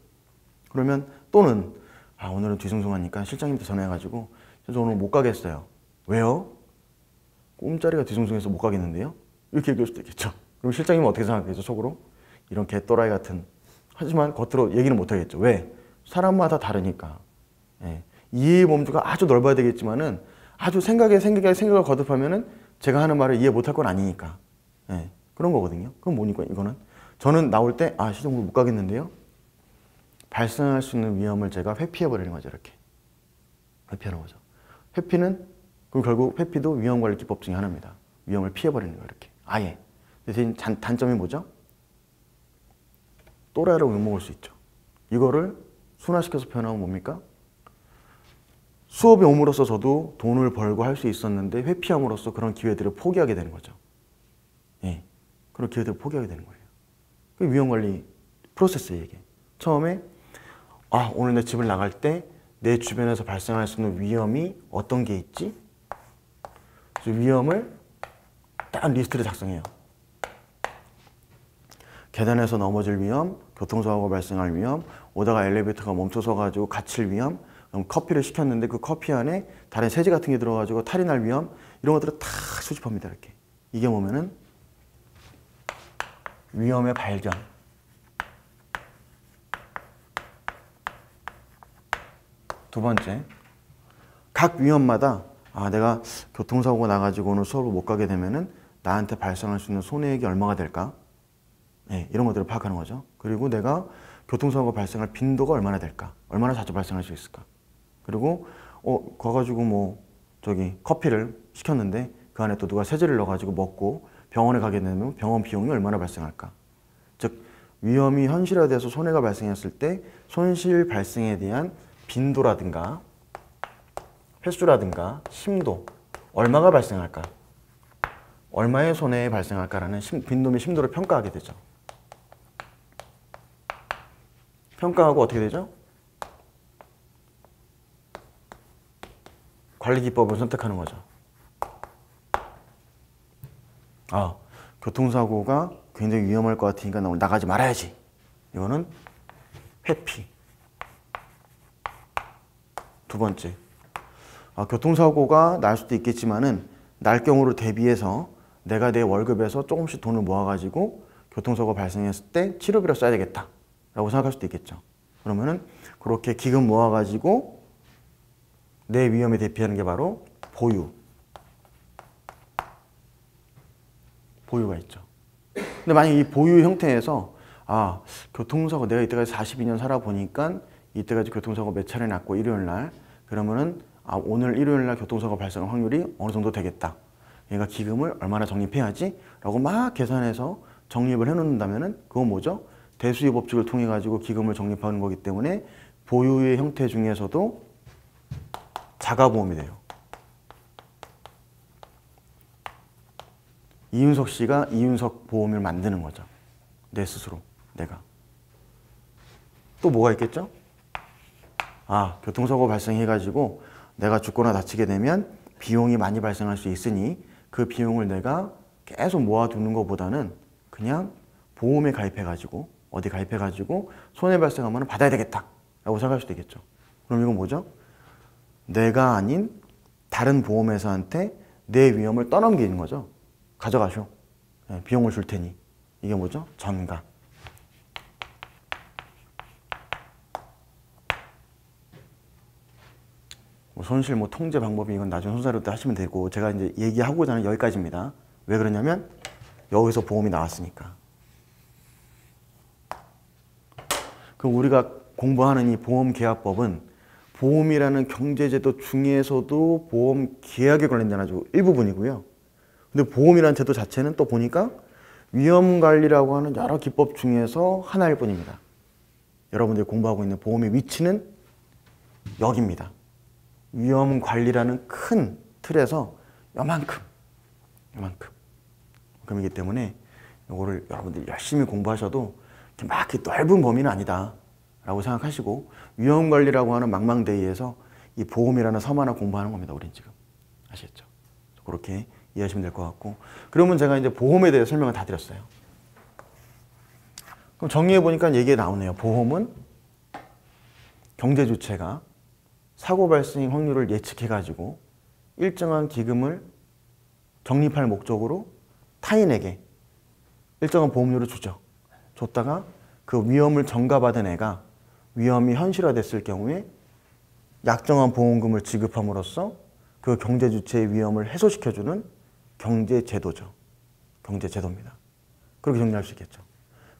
그러면 또는 오늘은 뒤숭숭하니까 실장님한테 전화해가지고 저 오늘 못 가겠어요. 왜요? 꿈자리가 뒤숭숭해서 못 가겠는데요? 이렇게 얘기할 수도 있겠죠. 그럼 실장님은 어떻게 생각하겠죠? 속으로? 이런 개또라이 같은. 하지만 겉으로 얘기는 못 하겠죠. 왜? 사람마다 다르니까. 예. 이해의 범주가 아주 넓어야 되겠지만은 아주 생각을 거듭하면은 제가 하는 말을 이해 못할 건 아니니까. 예, 그런 거거든요. 그럼 뭐니까 이거는 저는 나올 때 시정부 못 가겠는데요. 발생할 수 있는 위험을 제가 회피해 버리는 거죠. 이렇게 회피하는 거죠. 회피는 그럼 결국 회피도 위험관리 기법 중에 하나입니다. 위험을 피해 버리는 거예요. 이렇게 아예. 대신 단점이 뭐죠? 또라이로 욕먹을 수 있죠. 이거를 순화시켜서 표현하면 뭡니까? 수업이 옴으로써 저도 돈을 벌고 할 수 있었는데 회피함으로써 그런 기회들을 포기하게 되는 거죠. 예, 그런 기회들을 포기하게 되는 거예요. 그 위험관리 프로세스예요, 이게. 처음에 오늘 내 집을 나갈 때 내 주변에서 발생할 수 있는 위험이 어떤 게 있지? 그래서 위험을 딱 리스트를 작성해요. 계단에서 넘어질 위험, 교통사고가 발생할 위험, 오다가 엘리베이터가 멈춰서 가지고 갇힐 위험, 커피를 시켰는데 그 커피 안에 다른 세제 같은 게 들어가지고 탈이 날 위험, 이런 것들을 다 수집합니다. 이렇게. 이게 뭐면은 위험의 발견. 두 번째, 각 위험마다 내가 교통사고가 나가지고 오늘 수업을 못 가게 되면은 나한테 발생할 수 있는 손해액이 얼마가 될까? 네, 이런 것들을 파악하는 거죠. 그리고 내가 교통사고가 발생할 빈도가 얼마나 될까? 얼마나 자주 발생할 수 있을까? 그리고 가가지고 커피를 시켰는데 그 안에 또 누가 세제를 넣어가지고 먹고 병원에 가게 되면 병원 비용이 얼마나 발생할까? 즉 위험이 현실화돼서 손해가 발생했을 때 손실 발생에 대한 빈도라든가 횟수라든가 심도, 얼마가 발생할까? 얼마의 손해가 발생할까라는 빈도 및 심도를 평가하게 되죠. 평가하고 어떻게 되죠? 관리 기법을 선택하는 거죠. 교통사고가 굉장히 위험할 것 같으니까 나 오늘 나가지 말아야지. 이거는 회피. 두 번째, 교통사고가 날 수도 있겠지만은 날 경우를 대비해서 내가 내 월급에서 조금씩 돈을 모아가지고 교통사고 발생했을 때 치료비로 써야 되겠다 라고 생각할 수도 있겠죠. 그러면은 그렇게 기금 모아가지고 내 위험에 대피하는 게 바로 보유가 있죠. 근데 만약 이 보유 형태에서 교통사고 내가 이때까지 42년 살아보니까 이때까지 교통사고 몇 차례 났고 일요일 날 그러면은 오늘 일요일 날 교통사고 발생 확률이 어느 정도 되겠다. 얘가 기금을 얼마나 적립해야지? 라고 막 계산해서 적립을 해놓는다면은 그건 뭐죠? 대수의 법칙을 통해 가지고 기금을 적립하는 거기 때문에 보유의 형태 중에서도 자가보험이 돼요. 이윤석 씨가 이윤석 보험을 만드는 거죠. 내 스스로, 내가. 또 뭐가 있겠죠? 교통사고 발생해가지고 내가 죽거나 다치게 되면 비용이 많이 발생할 수 있으니 그 비용을 내가 계속 모아두는 것보다는 그냥 보험에 가입해가지고 어디 가입해가지고 손해 발생하면 받아야 되겠다 라고 생각할 수도 있겠죠. 그럼 이건 뭐죠? 내가 아닌 다른 보험회사한테 내 위험을 떠넘기는 거죠. 가져가쇼. 비용을 줄 테니. 이게 뭐죠? 전가. 손실 통제 방법이 이건 나중에 손사료 때 하시면 되고 제가 이제 얘기하고자 하는 여기까지입니다. 왜 그러냐면 여기서 보험이 나왔으니까. 그럼 우리가 공부하는 이 보험계약법은 보험이라는 경제제도 중에서도 보험 계약에 관련된 아주 일부분이고요. 근데 보험이라는 제도 자체는 또 보니까 위험관리라고 하는 여러 기법 중에서 하나일 뿐입니다. 여러분들이 공부하고 있는 보험의 위치는 여기입니다. 위험관리라는 큰 틀에서 요만큼 이기 때문에 이거를 여러분들이 열심히 공부하셔도 막 넓은 범위는 아니다 라고 생각하시고 위험관리라고 하는 망망대해에서 이 보험이라는 섬 하나 공부하는 겁니다. 우린 지금 아시겠죠? 그렇게 이해하시면 될 것 같고 그러면 제가 이제 보험에 대해 설명을 다 드렸어요. 그럼 정리해 보니까 얘기가 나오네요. 보험은 경제 주체가 사고 발생 확률을 예측해 가지고 일정한 기금을 적립할 목적으로 타인에게 일정한 보험료를 주죠. 줬다가 그 위험을 전가받은 애가 위험이 현실화됐을 경우에 약정한 보험금을 지급함으로써 그 경제 주체의 위험을 해소시켜주는 경제제도죠. 경제제도입니다. 그렇게 정리할 수 있겠죠.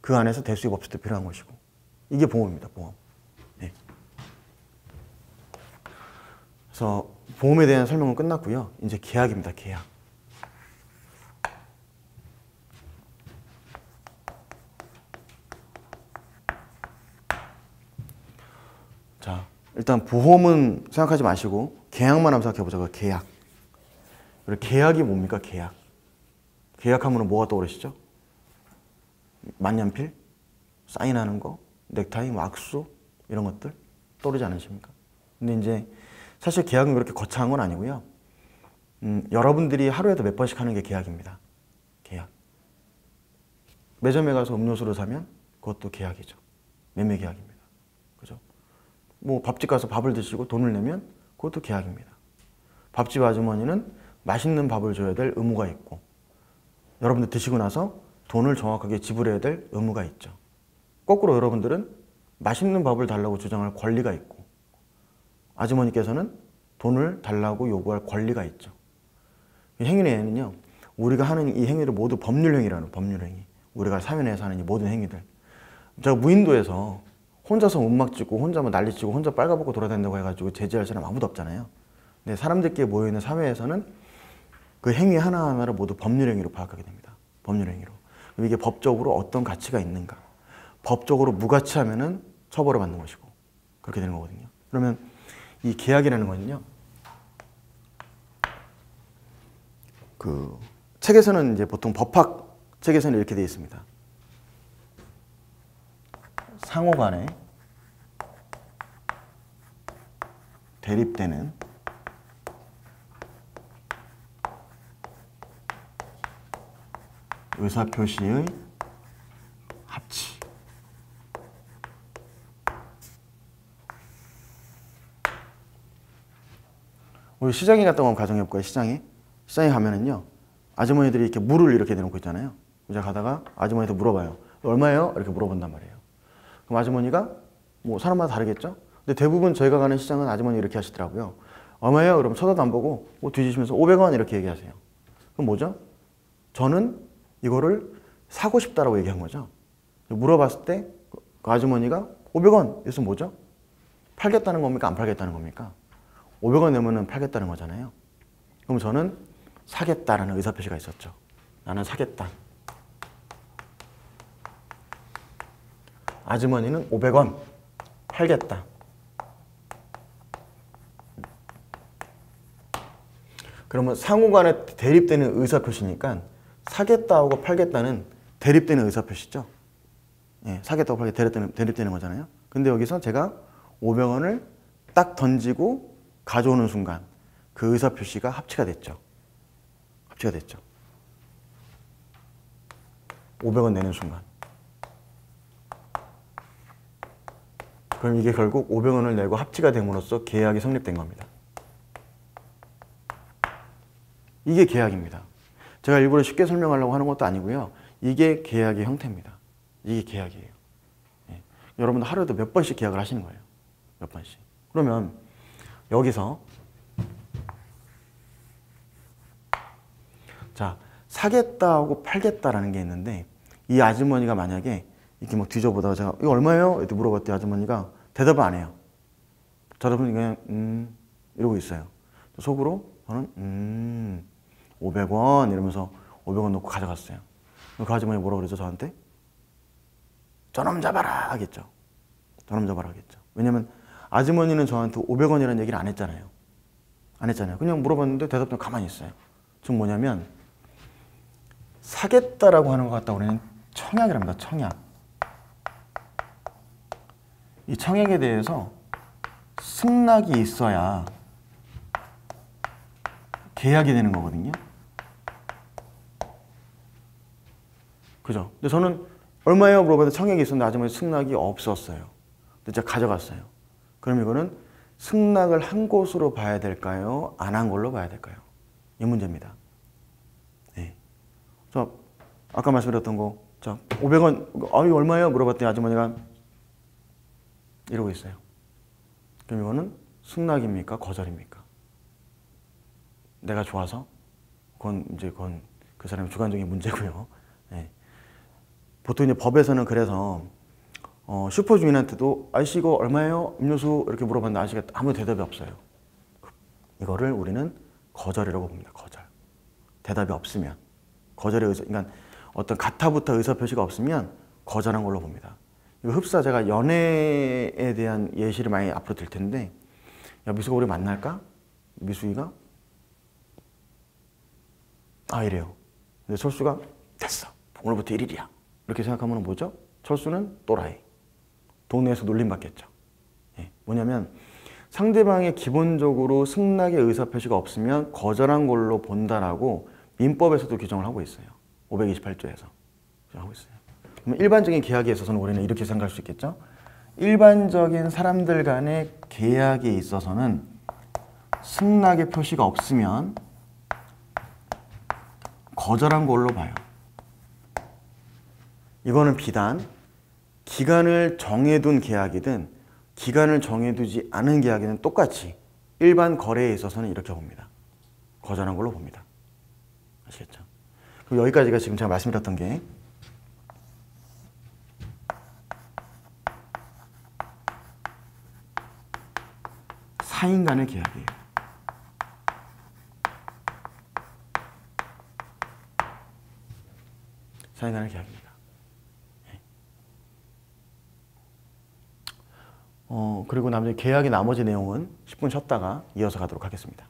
그 안에서 대수입 업체도 필요한 것이고. 이게 보험입니다. 보험. 네. 그래서 보험에 대한 설명은 끝났고요. 이제 계약입니다. 계약. 자, 일단 보험은 생각하지 마시고 계약만 한번 생각해 보자고요. 계약. 그리고 계약이 뭡니까? 계약. 계약하면 뭐가 떠오르시죠? 만년필? 사인하는 거? 넥타이? 악수? 이런 것들 떠오르지 않으십니까? 근데 이제 사실 계약은 그렇게 거창한 건 아니고요. 여러분들이 하루에도 몇 번씩 하는 게 계약입니다. 계약. 매점에 가서 음료수를 사면 그것도 계약이죠. 매매 계약입니다. 그죠? 뭐 밥집 가서 밥을 드시고 돈을 내면 그것도 계약입니다. 밥집 아주머니는 맛있는 밥을 줘야 될 의무가 있고, 여러분들 드시고 나서 돈을 정확하게 지불해야 될 의무가 있죠. 거꾸로 여러분들은 맛있는 밥을 달라고 주장할 권리가 있고, 아주머니께서는 돈을 달라고 요구할 권리가 있죠. 이 행위에는요, 우리가 하는 이 행위를 모두 법률행위라는 법률행위. 우리가 사회 내에서 하는 이 모든 행위들. 제가 무인도에서 혼자서 음악 찍고 혼자 뭐 난리 치고 혼자 빨가벗고 돌아다닌다고 해가지고 제지할 사람 아무도 없잖아요. 근데 사람들끼리 모여있는 사회에서는 그 행위 하나하나를 모두 법률행위로 파악하게 됩니다. 법률행위로. 그럼 이게 법적으로 어떤 가치가 있는가. 법적으로 무가치하면은 처벌을 받는 것이고 그렇게 되는 거거든요. 그러면 이 계약이라는 거는요, 그 책에서는 이제 보통 법학 책에서는 이렇게 되어 있습니다. 상호 간에 대립되는 의사표시의 합치. 우리 시장에 갔다 오면 가정해볼까요? 시장에 가면은요, 아주머니들이 이렇게 물을 이렇게 내놓고 있잖아요. 제가 가다가 아주머니한테 물어봐요. 얼마예요? 이렇게 물어본단 말이에요. 그럼 아주머니가 뭐 사람마다 다르겠죠? 근데 대부분 저희가 가는 시장은 아주머니 이렇게 하시더라고요. 얼마예요? 그러면 쳐다도 안 보고 뭐 뒤지시면서 500원 이렇게 얘기하세요. 그럼 뭐죠? 저는 이거를 사고 싶다라고 얘기한 거죠. 물어봤을 때 그 아주머니가 500원 이래서 뭐죠? 팔겠다는 겁니까? 안 팔겠다는 겁니까? 500원 내면은 팔겠다는 거잖아요. 그럼 저는 사겠다라는 의사표시가 있었죠. 나는 사겠다. 아주머니는 500원 팔겠다. 그러면 상호간에 대립되는 의사표시니까 사겠다하고 팔겠다는 대립되는 의사표시죠. 예, 사겠다고 팔겠다 대립되는 거잖아요. 근데 여기서 제가 500원을 딱 던지고 가져오는 순간 그 의사표시가 합치가 됐죠. 합치가 됐죠. 500원 내는 순간. 그럼 이게 결국 500원을 내고 합치가 됨으로써 계약이 성립된 겁니다. 이게 계약입니다. 제가 일부러 쉽게 설명하려고 하는 것도 아니고요. 이게 계약의 형태입니다. 이게 계약이에요. 예. 여러분들 하루에도 몇 번씩 계약을 하시는 거예요. 몇 번씩. 그러면 여기서 자, 사겠다하고 팔겠다라는 게 있는데, 이 아주머니가 만약에 이렇게 막 뒤져보다가 제가 이거 얼마예요? 이렇게 물어봤더니 아주머니가 대답을 안 해요. 저러분이 그냥 이러고 있어요. 속으로 저는 500원 이러면서 500원 놓고 가져갔어요. 그 아주머니 뭐라 그러죠? 저한테? 저놈 잡아라 하겠죠. 저놈 잡아라 하겠죠. 왜냐면 아주머니는 저한테 500원이라는 얘기를 안 했잖아요. 안 했잖아요. 그냥 물어봤는데 대답도 가만히 있어요. 즉 뭐냐면 사겠다라고 하는 것 같다 우리는 청약이랍니다. 청약. 이 청약에 대해서 승낙이 있어야 계약이 되는 거거든요. 그죠? 근데 저는 얼마예요? 물어봤는데 청약이 있었는데 아주머니 승낙이 없었어요. 근데 제가 가져갔어요. 그럼 이거는 승낙을 한 곳으로 봐야 될까요? 안 한 걸로 봐야 될까요? 이 문제입니다. 네. 저 아까 말씀드렸던 거, 자 500원, 이거 얼마예요? 물어봤더니 아주머니가 이러고 있어요. 그럼 이거는 승낙입니까? 거절입니까? 내가 좋아서 그건 그 사람의 주관적인 문제고요. 예. 보통 이제 법에서는 그래서 슈퍼 주인한테도 아저씨 이거 얼마예요? 음료수 이렇게 물어봤는데 아저씨가 아무 대답이 없어요. 이거를 우리는 거절이라고 봅니다. 거절. 대답이 없으면 거절의 의사, 그러니까 어떤 가타부터 의사표시가 없으면 거절한 걸로 봅니다. 이거 흡사 제가 연애에 대한 예시를 많이 앞으로 들 텐데, 야 미수가 우리 만날까? 미수이가 이래요. 근데 철수가 됐어. 오늘부터 1일이야. 이렇게 생각하면 뭐죠? 철수는 또라이. 동네에서 놀림받겠죠. 예. 뭐냐면 상대방의 기본적으로 승낙의 의사표시가 없으면 거절한 걸로 본다라고 민법에서도 규정을 하고 있어요. 528조에서 규정하고 있어요. 그럼 일반적인 계약에 있어서는 우리는 이렇게 생각할 수 있겠죠. 일반적인 사람들 간의 계약에 있어서는 승낙의 표시가 없으면 거절한 걸로 봐요. 이거는 비단 기간을 정해둔 계약이든 기간을 정해두지 않은 계약이든 똑같이 일반 거래에 있어서는 이렇게 봅니다. 거절한 걸로 봅니다. 아시겠죠? 그럼 여기까지가 지금 제가 말씀드렸던 게 사인 간의 계약이에요. 사인 간의 계약입니다. 그리고 계약의 나머지 내용은 10분 쉬었다가 이어서 가도록 하겠습니다.